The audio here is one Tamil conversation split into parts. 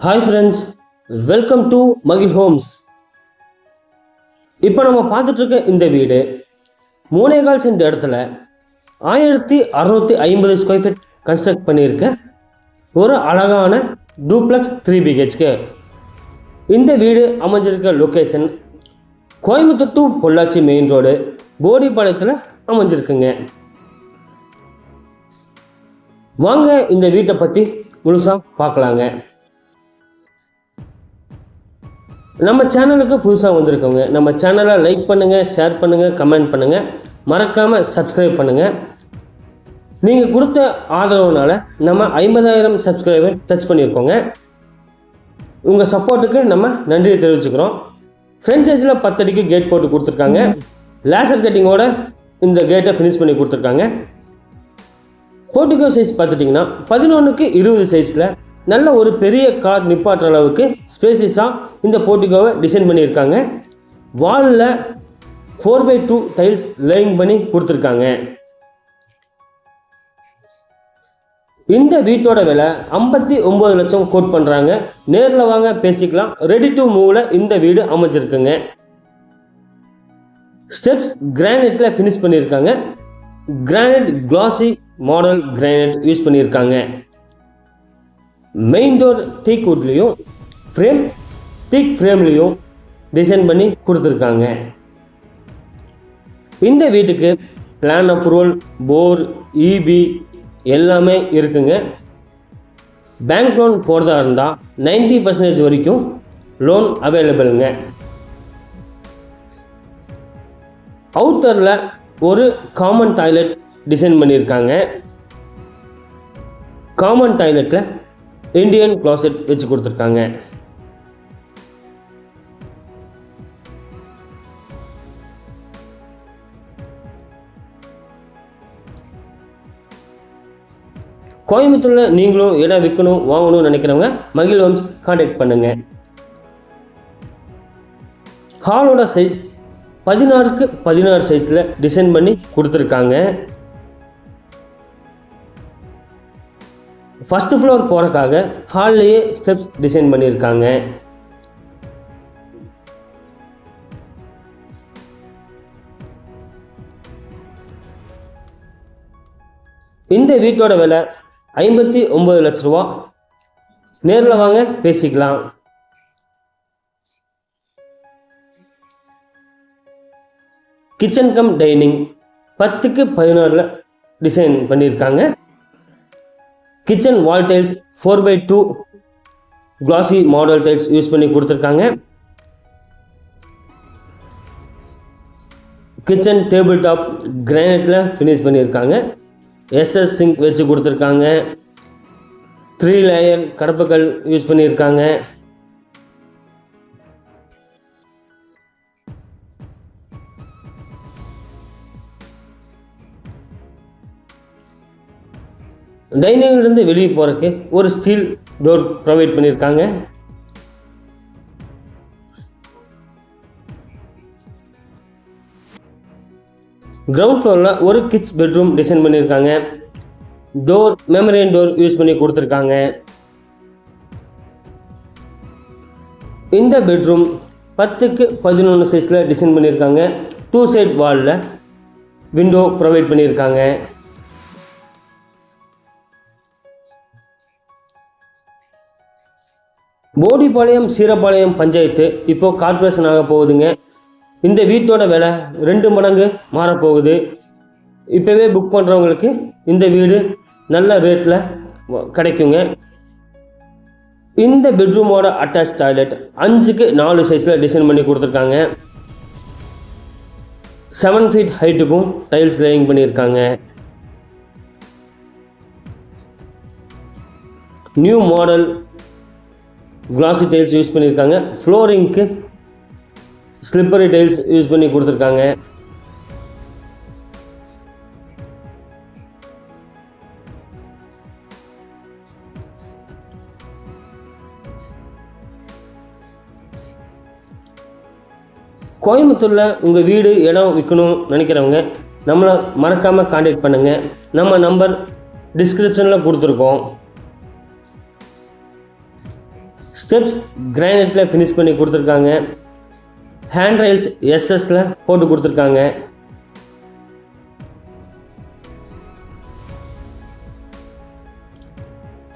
ஹாய் ஃப்ரெண்ட்ஸ், வெல்கம் டு மகிழ் ஹோம்ஸ். இப்போ நம்ம பார்த்துட்ருக்க இந்த வீடு 3.25 சென்ட் இடத்துல 1650 ஸ்கொயர் ஃபீட் கன்ஸ்ட்ரக்ட் பண்ணியிருக்க ஒரு அழகான டூப்ளெக்ஸ் 3 BHK. இந்த வீடு அமைஞ்சிருக்க location Coimbatore to Pollachi main road போடிபாளையத்தில் அமைஞ்சிருக்குங்க. வாங்க இந்த வீட்டை பற்றி முழுசாக பார்க்கலாங்க. நம்ம சேனலுக்கு புதுசாக வந்திருக்கோங்க, நம்ம சேனலை லைக் பண்ணுங்கள், ஷேர் பண்ணுங்கள், கமெண்ட் பண்ணுங்கள், மறக்காமல் சப்ஸ்கிரைப் பண்ணுங்கள். நீங்கள் கொடுத்த ஆதரவுனால நம்ம 50,000 சப்ஸ்கிரைபர் டச் பண்ணியிருக்கோங்க. உங்கள் சப்போர்ட்டுக்கு நம்ம நன்றியை தெரிவிச்சுக்கிறோம். ஃப்ரண்ட் ஏஜில் 10 அடிக்கு கேட் போட்டு கொடுத்துருக்காங்க. லேசர் கட்டிங்கோட இந்த கேட்டை ஃபினிஷ் பண்ணி கொடுத்துருக்காங்க. போர்ட்டிகோ சைஸ் பார்த்துட்டிங்கன்னா 11க்கு 20 சைஸில் நல்ல ஒரு பெரிய கார் நிப்பாட்டுற அளவுக்கு ஸ்பேசிஸாக இந்த போர்ட்டிகோவை டிசைன் பண்ணியிருக்காங்க. வாலில் 4x2 டைல்ஸ் லேயிங் பண்ணி கொடுத்துருக்காங்க. இந்த வீட்டோட விலை 59 லட்சம் கோட் பண்ணுறாங்க. நேரில் வாங்க பேசிக்கலாம். ரெடி டு மூவில் இந்த வீடு அமைஞ்சிருக்குங்க. ஸ்டெப்ஸ் கிரானைட்டில் ஃபினிஷ் பண்ணியிருக்காங்க. கிரானைட் கிளாசி மாடல் கிரானைட் யூஸ் பண்ணியிருக்காங்க. மெயின் டோர் டீக் வுட்லேயும் ஃப்ரேம் டீக் ஃப்ரேம்லேயும் டிசைன் பண்ணி கொடுத்துருக்காங்க. இந்த வீட்டுக்கு பிளான் அப்ரூவல், போர், இபி எல்லாமே இருக்குங்க. பேங்க் லோன் போகிறதா இருந்தால் 90% வரைக்கும் லோன் அவைலபிளுங்க. அவுட்டரில் ஒரு காமன் டாய்லெட் டிசைன் பண்ணியிருக்காங்க. காமன் டாய்லெட்டில் இண்டியன் க்ளாசெட் வச்சு கொடுத்துருக்காங்க. கோயம்புத்தூரில் நீங்களும் இடம் விற்கணும், வாங்கணும்னு நினைக்கிறவங்க மகிழ் ஹோம்ஸ் கான்டாக்ட் பண்ணுங்க. ஹாலோட சைஸ் 16க்கு 16 சைஸில் டிசைன் பண்ணி கொடுத்துருக்காங்க. ஃபஸ்ட்டு ஃப்ளோர் போகிறக்காக ஹால்லேயே ஸ்டெப்ஸ் டிசைன் பண்ணியிருக்காங்க. இந்த வீட்டோட விலை 59 லட்ச ரூபா. நேரில் வாங்க பேசிக்கலாம். கிச்சன் கம் டைனிங் 10க்கு 16 டிசைன் பண்ணியிருக்காங்க. Kitchen wall tiles 4x2 classy model tiles use பண்ணி கொடுத்துருக்காங்க. கிச்சன் டேபிள் டாப் கிரானைட்டில் ஃபினிஷ் பண்ணியிருக்காங்க. எஸ்எஸ் சிங்க் வச்சு கொடுத்துருக்காங்க. 3 லேயர் கடப்புகள் யூஸ் பண்ணியிருக்காங்க. டைனிங்லேருந்து வெளியே போகிறதுக்கு ஒரு ஸ்டீல் டோர் ப்ரொவைட் பண்ணியிருக்காங்க. கிரவுண்ட் ஃப்ளோரில் ஒரு கிட்ஸ் பெட்ரூம் டிசைன் பண்ணியிருக்காங்க. டோர் மெமரியன் டோர் யூஸ் பண்ணி கொடுத்துருக்காங்க. இந்த பெட்ரூம் 10க்கு 11 சைஸில் டிசைன் பண்ணியிருக்காங்க. 2 சைட் வாலில் விண்டோ ப்ரொவைட் பண்ணியிருக்காங்க. போடிபாளையம் சீரபாளையம் பஞ்சாயத்து இப்போது கார்பரேஷன் ஆக போகுதுங்க. இந்த வீட்டோட விலை 2 மடங்கு மாறப்போகுது. இப்போவே புக் பண்ணுறவங்களுக்கு இந்த வீடு நல்ல ரேட்டில் கிடைக்குங்க. இந்த பெட்ரூமோட அட்டாச் டாய்லெட் 5க்கு 4 சைஸில் டிசைன் பண்ணி கொடுத்துருக்காங்க. 7 ஃபீட் ஹைட்டுக்கும் டைல்ஸ் லேயிங் பண்ணியிருக்காங்க. நியூ மாடல் கிளாசி டைல்ஸ் யூஸ் பண்ணியிருக்காங்க. ஃப்ளோரிங்க்கு ஸ்லிப்பரி டைல்ஸ் யூஸ் பண்ணி கொடுத்துருக்காங்க. கோயம்புத்தூரில் உங்கள் வீடு இடம் விற்கணும் நினைக்கிறவங்க நம்மளை மறக்காமல் கான்டாக்ட் பண்ணுங்கள். நம்ம நம்பர் டிஸ்கிரிப்ஷனில் கொடுத்துருக்கோம். ஸ்டெப்ஸ் கிரானைட்டில் ஃபினிஷ் பண்ணி கொடுத்துருக்காங்க. ஹேண்ட் ரைல்ஸ் எஸ்எஸ்ல போட்டு கொடுத்துருக்காங்க.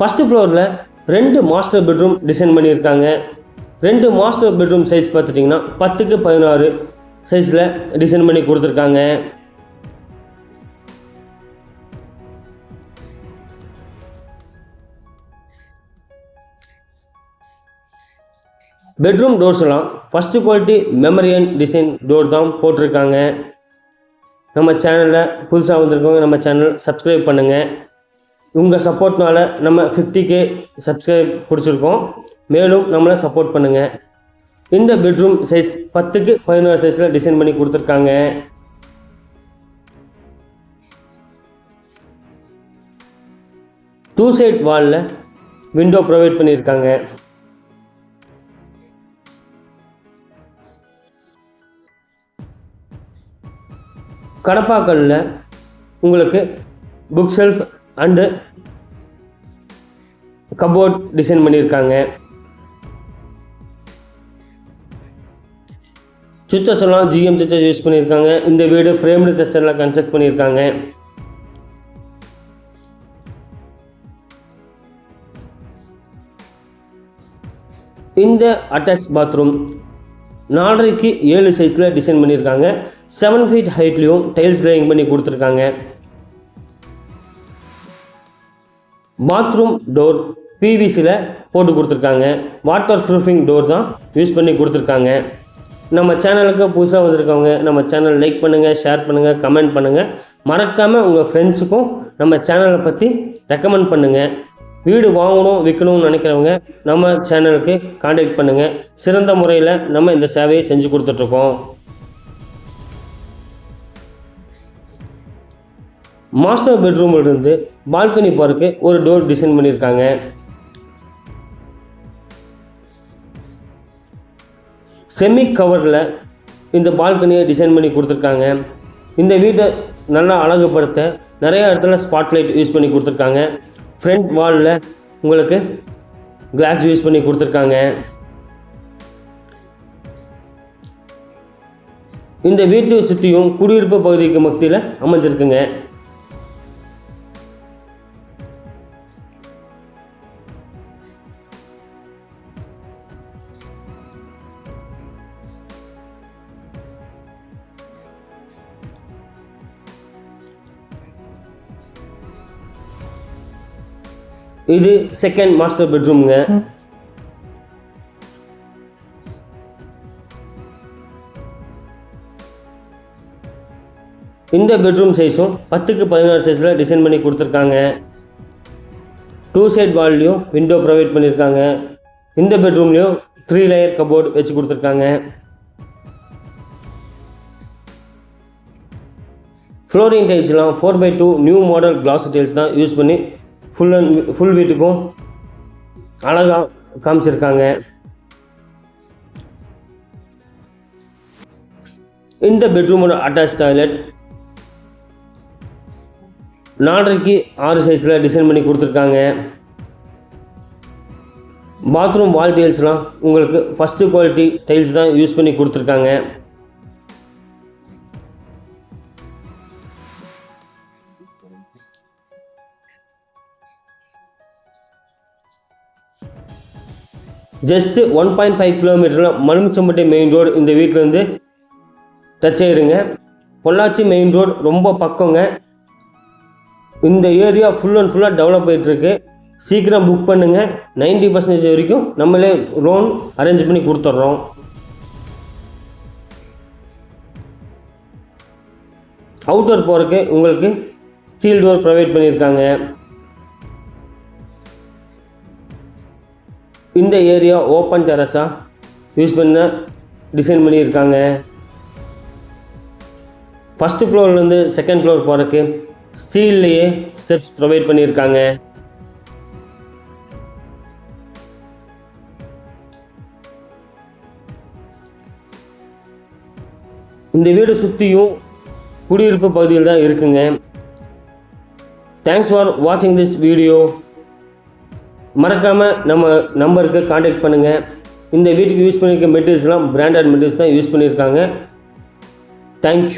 ஃபஸ்ட்டு ஃப்ளோரில் 2 மாஸ்டர் பெட்ரூம் டிசைன் பண்ணியிருக்காங்க. 2 மாஸ்டர் பெட்ரூம் சைஸ் பார்த்துட்டிங்கன்னா 10x16 சைஸில் டிசைன் பண்ணி கொடுத்துருக்காங்க. பெட்ரூம் டோர்ஸ்லாம் ஃபஸ்ட்டு குவாலிட்டி மெமரியன் டிசைன் டோர் தான் போட்டிருக்காங்க. நம்ம சேனலில் புதுசாக வந்திருக்கவங்க நம்ம சேனல் சப்ஸ்கிரைப் பண்ணுங்கள். உங்கள் சப்போர்ட்னால நம்ம 50K சப்ஸ்கிரைப் பிடிச்சிருக்கோம். மேலும் நம்மளை சப்போர்ட் பண்ணுங்கள். இந்த பெட்ரூம் சைஸ் 10x16 சைஸில் டிசைன் பண்ணி கொடுத்துருக்காங்க. டூ சைட் வாலில் விண்டோ ப்ரொவைட் பண்ணியிருக்காங்க. கடப்பாக்கல்ல உங்களுக்கு book shelf and cupboard design பண்ணியிருக்காங்க. சுவிட்சஸ் எல்லாம் ஜிஎம் சுவிட்சஸ் யூஸ் பண்ணியிருக்காங்க. இந்த வீடு ஃப்ரேம்டு ஸ்ட்ரக்சரில் கன்ஸ்ட்ரக்ட் பண்ணியிருக்காங்க. இந்த அட்டாச் பாத்ரூம் 4.5x7 சைஸில் டிசைன் பண்ணியிருக்காங்க. 7 feet ஹைட்லேயும் டைல்ஸ் லேயிங் பண்ணி கொடுத்துருக்காங்க. பாத்ரூம் டோர் பிவிசியில் போட்டு கொடுத்துருக்காங்க. வாட்டர் ப்ரூஃபிங் டோர் தான் யூஸ் பண்ணி கொடுத்துருக்காங்க. நம்ம சேனலுக்கு புதுசாக வந்திருக்கவங்க நம்ம சேனல் லைக் பண்ணுங்கள், ஷேர் பண்ணுங்கள், கமெண்ட் பண்ணுங்கள். மறக்காமல் உங்கள் ஃப்ரெண்ட்ஸுக்கும் நம்ம சேனலை பற்றி ரெக்கமெண்ட் பண்ணுங்கள். வீடு வாங்கணும் விற்கணும்னு நினைக்கிறவங்க நம்ம சேனலுக்கு காண்டாக்ட் பண்ணுங்கள். சிறந்த முறையில் நம்ம இந்த சேவையை செஞ்சு கொடுத்துட்ருக்கோம். மாஸ்டர் பெட்ரூமிலிருந்து பால்கனி பார்க்கு ஒரு டோர் டிசைன் பண்ணியிருக்காங்க. செமி கவரில் இந்த பால்கனியை டிசைன் பண்ணி கொடுத்துருக்காங்க. இந்த வீட்டை நல்லா அழகுபடுத்த நிறைய இடத்துல ஸ்பாட்லைட் யூஸ் பண்ணி கொடுத்துருக்காங்க. ஃப்ரண்ட் வாலில் உங்களுக்கு கிளாஸ் யூஸ் பண்ணி கொடுத்துருக்காங்க. இந்த வீட்டை சுற்றியும் குடியிருப்பு பகுதிக்கு மத்தியில் அமைஞ்சிருக்குங்க. இது செகண்ட் மாஸ்டர் பெட்ரூம்ங்க. இந்த பெட்ரூம் சைஸும் 10x16 சைஸில் டிசைன் பண்ணி கொடுத்துருக்காங்க. டூ சைட் வால்லையும் விண்டோ ப்ரொவைட் பண்ணியிருக்காங்க. இந்த பெட்ரூம்லேயும் 3 layer கபோர்டு வச்சு கொடுத்துருக்காங்க. ஃப்ளோரிங் டைல்ஸ்லாம் 4x2 new model glass tiles தான் யூஸ் பண்ணி ஃபுல் வீட்டுக்கும் அழகாக காமிச்சிருக்காங்க. இந்த பெட்ரூமோட அட்டாச் டாய்லெட் 4.5x6 சைஸில் டிசைன் பண்ணி கொடுத்துருக்காங்க. பாத்ரூம் வால் டைல்ஸ்லாம் உங்களுக்கு ஃபஸ்ட்டு குவாலிட்டி டைல்ஸ் தான் யூஸ் பண்ணி கொடுத்துருக்காங்க. ஜஸ்ட்டு 1.5 கிலோமீட்டரில் மலுமிச்சம்பட்டி மெயின் ரோடு இந்த வீட்டிலேருந்து டச் ஆயிருங்க. பொள்ளாச்சி மெயின் ரோடு ரொம்ப பக்கங்க. இந்த ஏரியா ஃபுல் அண்ட் ஃபுல்லாக டெவலப் ஆகிட்டுருக்கு. சீக்கிரம் புக் பண்ணுங்கள். 90% வரைக்கும் நம்மளே லோன் அரேஞ்ச் பண்ணி கொடுத்துட்றோம். அவுட்டர் போகிறதுக்கு உங்களுக்கு ஸ்டீல் டோர் ப்ரொவைட் பண்ணியிருக்காங்க. இந்த ஏரியா ஓப்பன் டெரஸாக யூஸ் பண்ண டிசைன் பண்ணியிருக்காங்க. ஃபஸ்ட்டு ஃப்ளோர்லேருந்து செகண்ட் ஃப்ளோர் போகிறதுக்கு ஸ்டீல்லையே ஸ்டெப்ஸ் ப்ரொவைட் பண்ணியிருக்காங்க. இந்த வீடு சுற்றியும் குடியிருப்பு பகுதியில் தான் இருக்குங்க. தேங்க்ஸ் ஃபார் வாட்சிங் திஸ் வீடியோ. மறக்காமல் நம்ம நம்பருக்கு காண்டாக்ட் பண்ணுங்கள். இந்த வீட்டுக்கு யூஸ் பண்ணியிருக்க மெட்டீரியல்ஸ்லாம் பிராண்டட் மெட்டீரியல்ஸ் தான் யூஸ் பண்ணியிருக்காங்க. தேங்க்யூ.